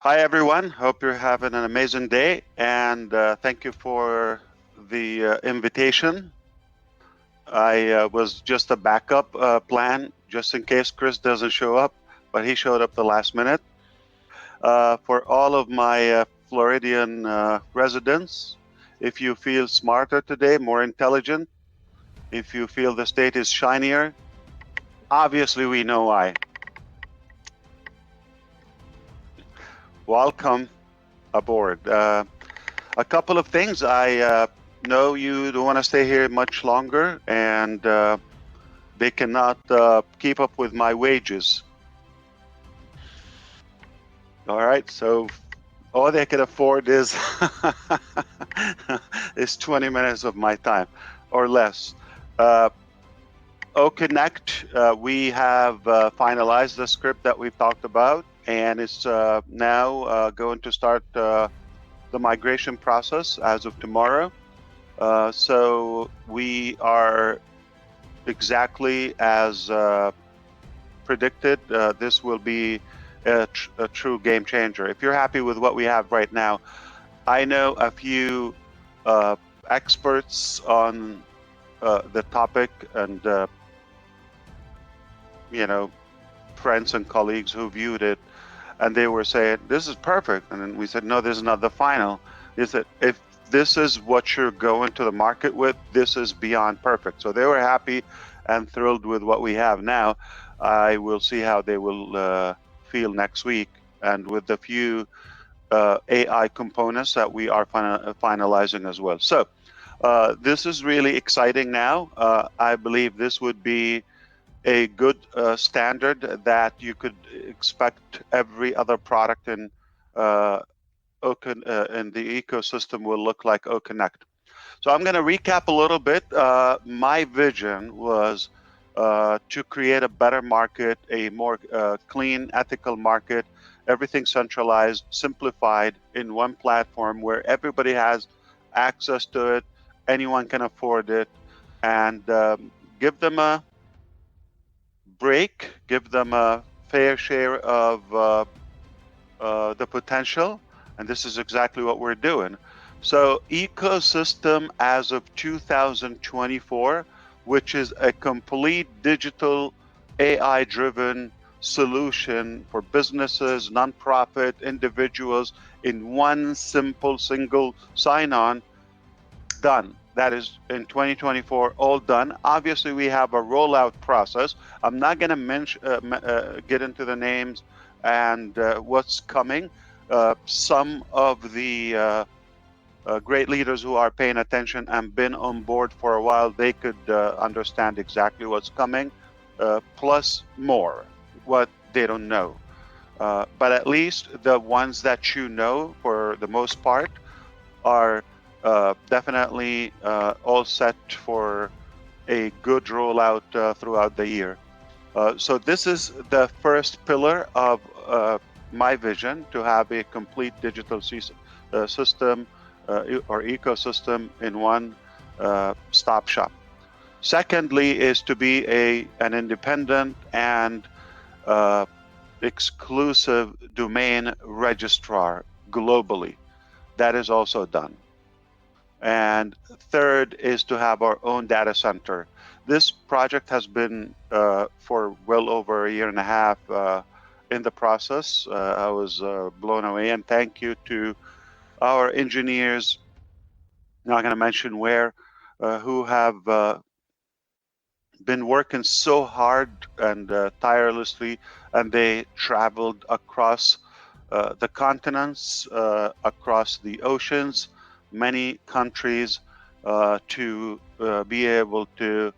Hi, everyone. Hope you're having an amazing day, and thank you for the invitation. I was just a backup plan just in case Chris doesn't show up, but he showed up the last minute. For all of my Floridian residents, if you feel smarter today, more intelligent, if you feel the state is shinier, obviously we know why. Welcome aboard. A couple of things. I know you don't want to stay here much longer, and they cannot keep up with my wages. All right, so all they can afford is is 20 minutes of my time or less. Connect. We have finalized the script that we've talked about, and it's now going to start the migration process as of tomorrow. So we are exactly as predicted. This will be a true game changer. If you're happy with what we have right now, I know a few experts on the topic, and friends and colleagues who viewed it, and they were saying this is perfect. And then we said, no, this is not the final. They said, if this is what you're going to the market with, this is beyond perfect. So they were happy and thrilled with what we have now. I will see how they will feel next week, and with the few AI components that we are finalizing as well. So this is really exciting now. I believe this would be a good standard that you could expect every other product in in the ecosystem will look like OConnect. So I'm going to recap a little bit. My vision was to create a better market, a more clean, ethical market, everything centralized, simplified in one platform where everybody has access to it, anyone can afford it, and give them a break, give them a fair share of the potential, and this is exactly what we're doing. So ecosystem as of 2024, which is a complete digital AI-driven solution for businesses, nonprofit, individuals in one simple single sign-on, done. That is in 2024, all done. Obviously, we have a rollout process. I'm not going to get into the names and what's coming. Some of the great leaders who are paying attention and been on board for a while, they could understand exactly what's coming, plus more, what they don't know. But at least the ones that you know, for the most part, are definitely all set for a good rollout throughout the year. So this is the first pillar of my vision, to have a complete digital system or ecosystem in one stop shop. Secondly is to be an independent and exclusive domain registrar globally. That is also done. And third is to have our own data center. This project has been for well over a year and a half in the process. I was blown away, and thank you to our engineers, not going to mention where, who have been working so hard and tirelessly, and they traveled across the continents, across the oceans, many countries, to be able to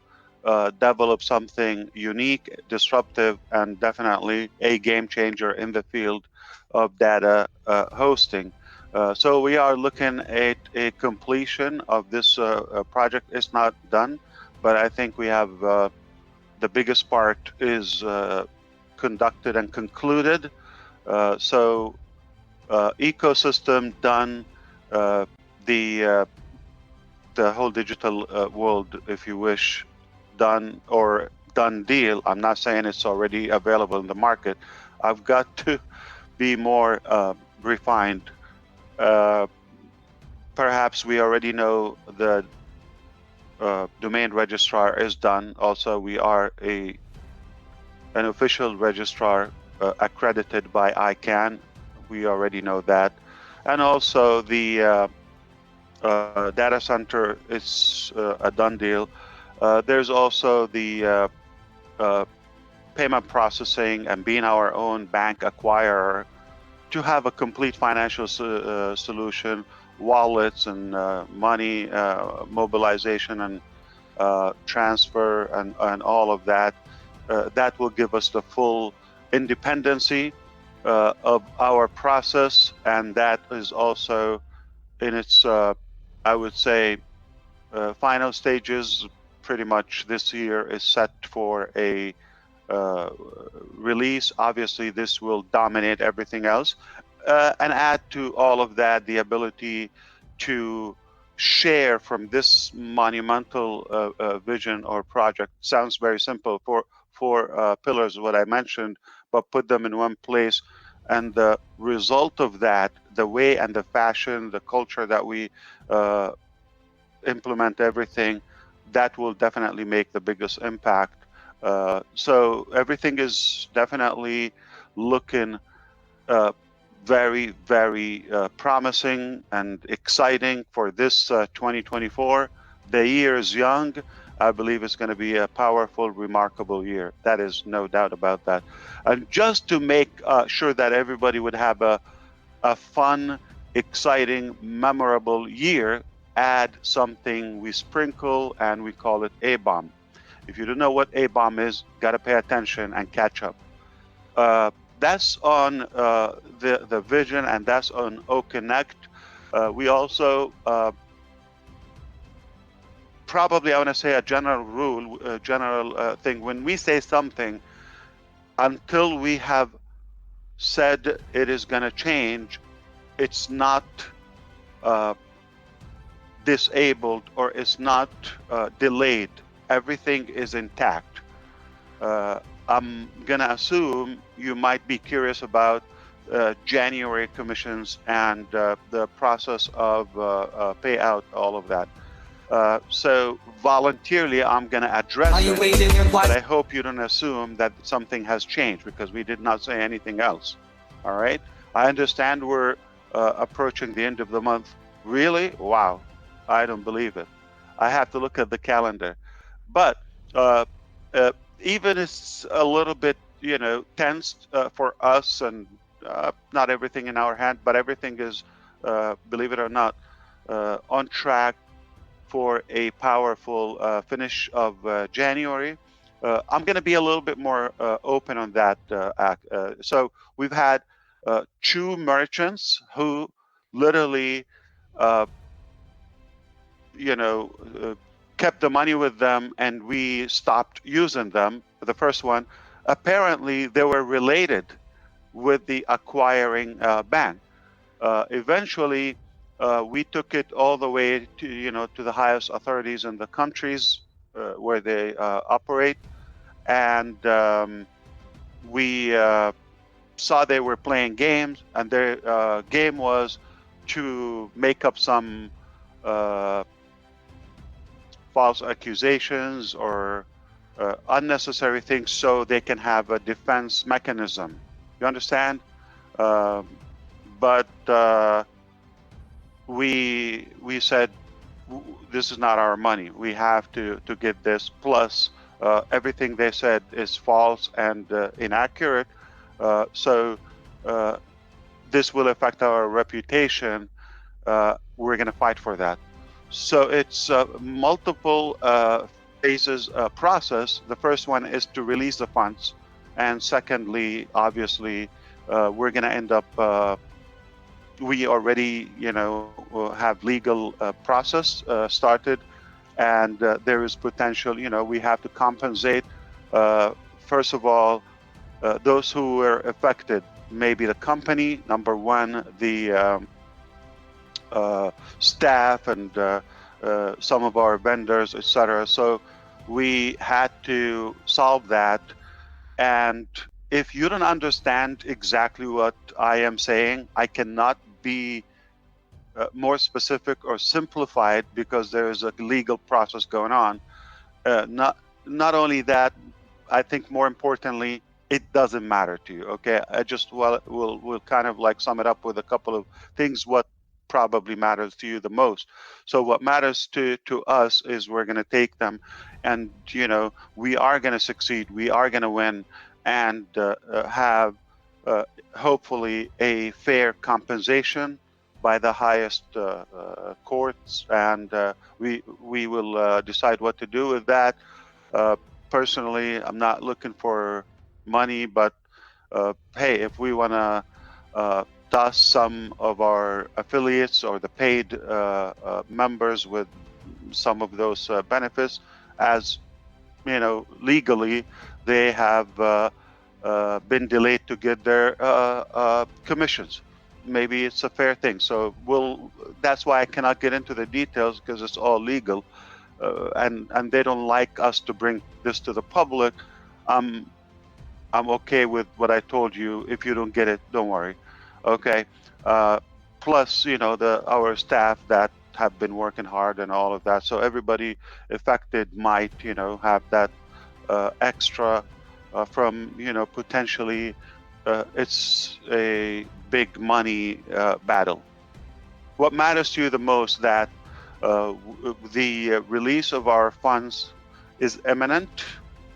develop something unique, disruptive, and definitely a game changer in the field of data hosting. So we are looking at a completion of this project. It's not done, but I think we have the biggest part is conducted and concluded. So ecosystem done, the whole digital world, if you wish, done, or done deal. I'm not saying it's already available in the market. I've got to be more refined. Uh, Perhaps we already know the domain registrar is done. Also, we are an official registrar accredited by ICANN. We already know that. And also the data center is a done deal. There's also the payment processing and being our own bank acquirer to have a complete financial solution, wallets and money mobilization and transfer and all of that. That will give us the full independency of our process, and that is also in its, I would say, final stages. Pretty much this year is set for a release. Obviously, this will dominate everything else, and add to all of that the ability to share from this monumental vision or project. Sounds very simple, four pillars, what I mentioned, but put them in one place. And the result of that, the way and the fashion, the culture that we implement everything, that will definitely make the biggest impact. So everything is definitely looking very, very promising and exciting for this 2024. The year is young. I believe it's going to be a powerful, remarkable year. That is no doubt about that. And just to make sure that everybody would have a fun, exciting, memorable year, add something we sprinkle, and we call it A-bomb. If you don't know what A-bomb is, got to pay attention and catch up. That's on the vision, and that's on O-Connect. We also probably, I want to say a general rule, a general thing. When we say something, until we have said it is going to change, it's not disabled or it's not delayed. Everything is intact. I'm gonna assume you might be curious about January commissions and the process of payout, all of that. So voluntarily, I'm gonna address it, but I hope you don't assume that something has changed, because we did not say anything else. All right? I understand we're approaching the end of the month. Really? Wow. I don't believe it. I have to look at the calendar. But even it's a little bit, tense for us, and not everything in our hand, but everything is, believe it or not, on track for a powerful finish of January. I'm going to be a little bit more open on that. So we've had 2 merchants who literally, kept the money with them, and we stopped using them. The first one, apparently they were related with the acquiring bank. Eventually, we took it all the way to the highest authorities in the countries where they operate, and we saw they were playing games, and their game was to make up some false accusations or unnecessary things so they can have a defense mechanism. You understand? But we said, this is not our money. We have to get this. Plus, everything they said is false and inaccurate. So this will affect our reputation. We're going to fight for that. So it's multiple phases process. The first one is to release the funds, and secondly, obviously, we're going to end up. We already, have legal process started, and there is potential. We have to compensate. First of all, those who were affected, maybe the company, number one, the staff and some of our vendors, etc. So we had to solve that, and if you don't understand exactly what I am saying, I cannot be more specific or simplified because there is a legal process going on. Not only that, I think more importantly, it doesn't matter to you. Okay, I just we'll kind of like sum it up with a couple of things. What probably matters to you the most. So what matters to us is we're going to take them, and we are going to succeed. We are going to win, and have hopefully a fair compensation by the highest courts, and we will decide what to do with that. Personally, I'm not looking for money, but hey, if we want to toss some of our affiliates or the paid members with some of those benefits, as legally they have been delayed to get their commissions. Maybe it's a fair thing. So that's why I cannot get into the details, because it's all legal. And they don't like us to bring this to the public. I'm okay with what I told you. If you don't get it, don't worry. Okay. Plus, our staff that have been working hard and all of that. So everybody affected might, have that extra from, potentially it's a big money battle. What matters to you the most, that the release of our funds is imminent.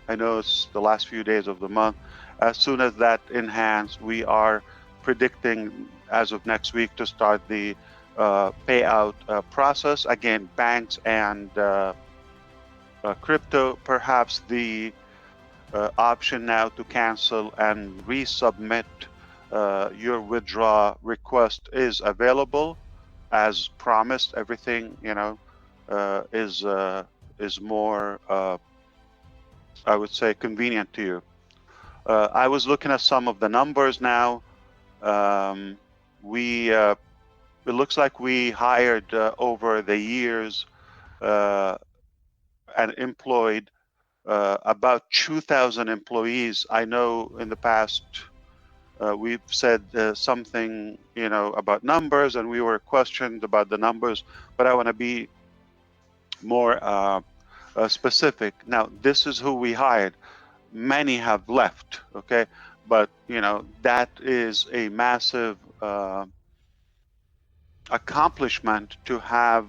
I know it's the last few days of the month. As soon as that enhanced, we are predicting as of next week to start the payout process. Again, banks and crypto, perhaps the option now to cancel and resubmit your withdraw request is available. As promised, everything is more I would say convenient to you. I was looking at some of the numbers now. It looks like we hired over the years and employed about 2,000 employees. I know in the past we've said something, about numbers, and we were questioned about the numbers, but I want to be more specific. Now, this is who we hired. Many have left, okay? But, that is a massive accomplishment to have,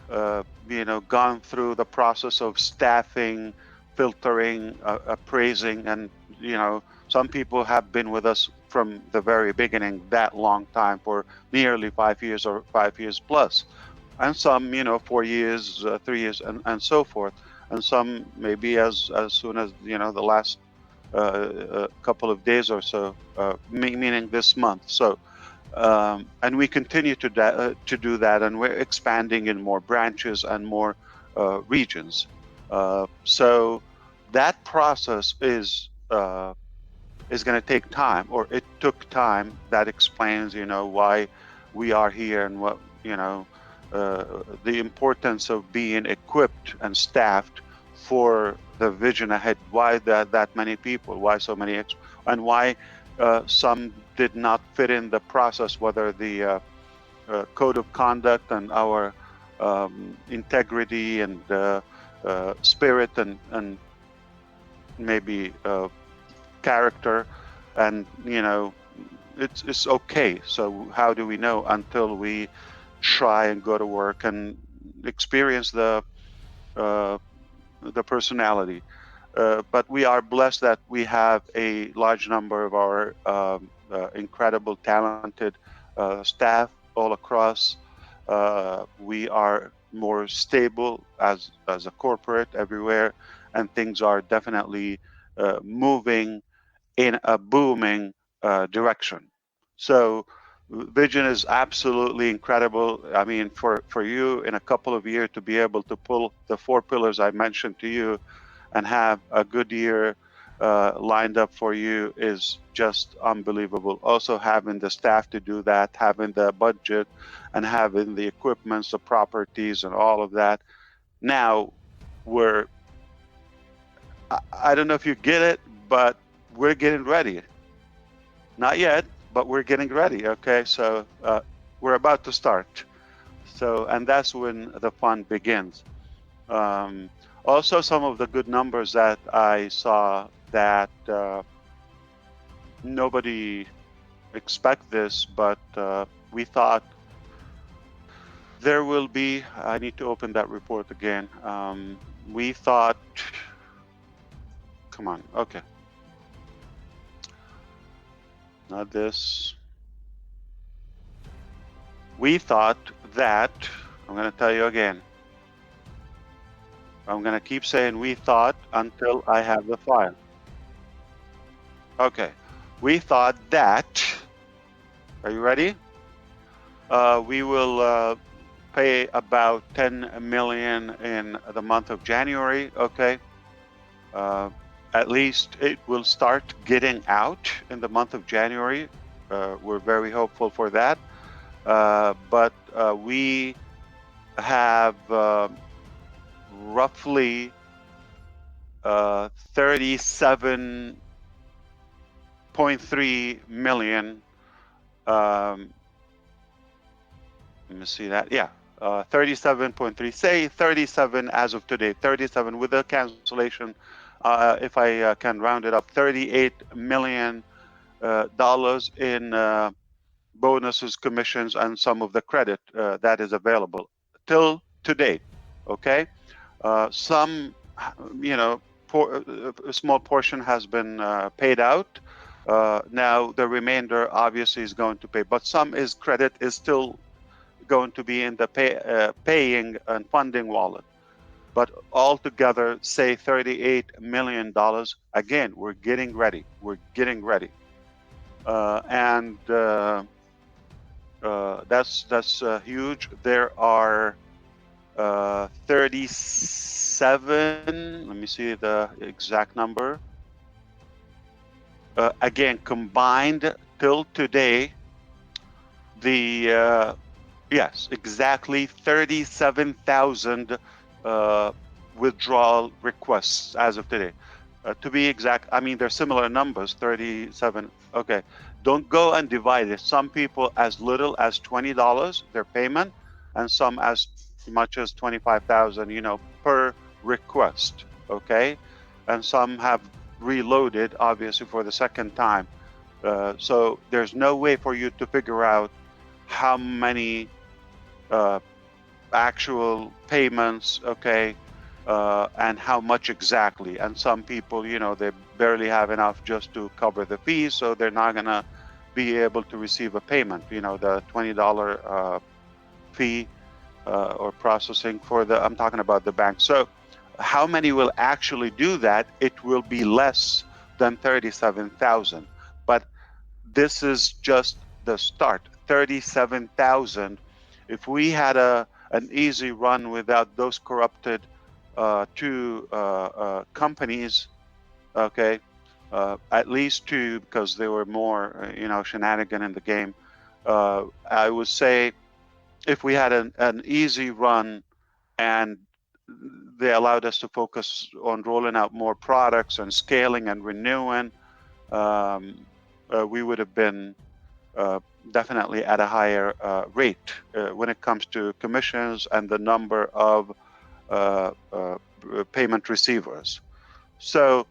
gone through the process of staffing, filtering, appraising, and, some people have been with us from the very beginning, that long time, for nearly 5 years or 5 years plus. And some, 4 years, 3 years, and so forth. And some maybe as soon as, the last couple of days or so, meaning this month. So, and we continue to do that, and we're expanding in more branches and more regions. So that process is going to take time, or it took time. That explains, why we are here, and what, the importance of being equipped and staffed for the vision ahead. Why that many people? Why so many? And why some did not fit in the process, whether the code of conduct and our integrity and spirit and maybe character, and it's okay. So how do we know until we try and go to work and experience the personality? But we are blessed that we have a large number of our incredible, talented staff all across. We are more stable as a corporate everywhere, and things are definitely moving in a booming direction. So vision is absolutely incredible. I mean, for you in a couple of years to be able to pull the 4 pillars I mentioned to you and have a good year lined up for you is just unbelievable. Also having the staff to do that, having the budget, and having the equipments, the properties, and all of that. Now I don't know if you get it, but we're getting ready. Not yet, but we're getting ready. Okay, so we're about to start. So, and that's when the fun begins. Also, some of the good numbers that I saw that nobody expect this, but we thought there will be. I need to open that report again. We thought. Come on. Okay. Not this. We thought that. I'm going to tell you again. I'm going to keep saying we thought until I have the file. Okay. We thought that. Are you ready? We will pay about 10 million in the month of January. Okay. At least it will start getting out in the month of January. We're very hopeful for that. But we have roughly 37.3 million. Let me see that. Yeah, 37.3. Say 37 as of today. 37 with the cancellation. If I can round it up, $38 million in bonuses, commissions, and some of the credit that is available till today. Okay, some, a small portion has been paid out. Now the remainder obviously is going to pay, but some is credit is still going to be in the paying and funding wallet. But altogether, say $38 million. Again, we're getting ready. We're getting ready, and that's huge. There are 37. Let me see the exact number. Again, combined till today, the yes, exactly 37,000 withdrawal requests as of today. To be exact, I mean, they're similar numbers, 37. Okay, don't go and divide it. Some people as little as $20 their payment, and some as much as 25,000, per request. Okay, and some have reloaded, obviously, for the second time. So there's no way for you to figure out how many actual payments, okay, and how much exactly. And some people, they barely have enough just to cover the fees, so they're not going to be able to receive a payment, the $20 fee or processing for I'm talking about the bank. So how many will actually do that? It will be less than 37,000. But this is just the start, 37,000. If we had an easy run without those corrupted two companies, okay, at least two, because there were more, shenanigan in the game. I would say if we had an easy run and they allowed us to focus on rolling out more products and scaling and renewing, we would have been definitely at a higher rate when it comes to commissions and the number of payment receivers. So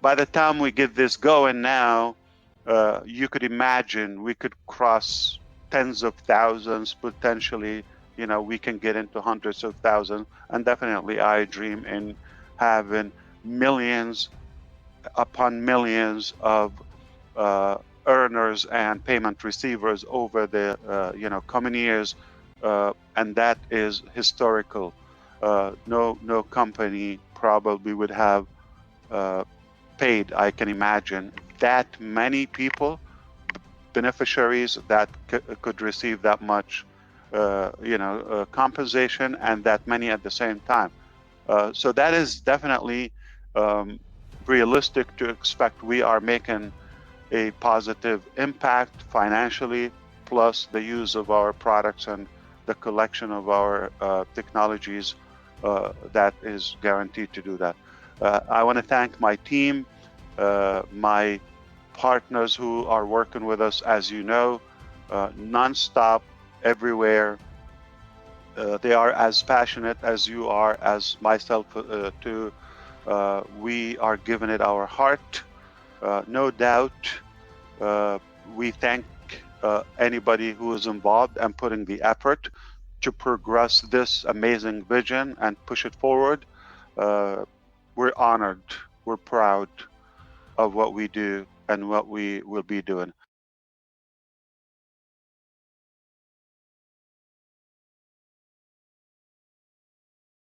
by the time we get this going now, you could imagine we could cross tens of thousands, potentially, we can get into hundreds of thousands, and definitely I dream in having millions upon millions of earners and payment receivers over the coming years, and that is historical. No company probably would have paid, I can imagine, that many people, beneficiaries that could receive that much compensation, and that many at the same time. So that is definitely realistic to expect. We are making a positive impact financially, plus the use of our products and the collection of our technologies that is guaranteed to do that. I want to thank my team. my partners who are working with us, as you know, nonstop, everywhere. They are as passionate as you are, as myself too. We are giving it our heart, no doubt. We thank anybody who is involved and putting the effort to progress this amazing vision and push it forward. We're honored, we're proud of what we do and what we will be doing.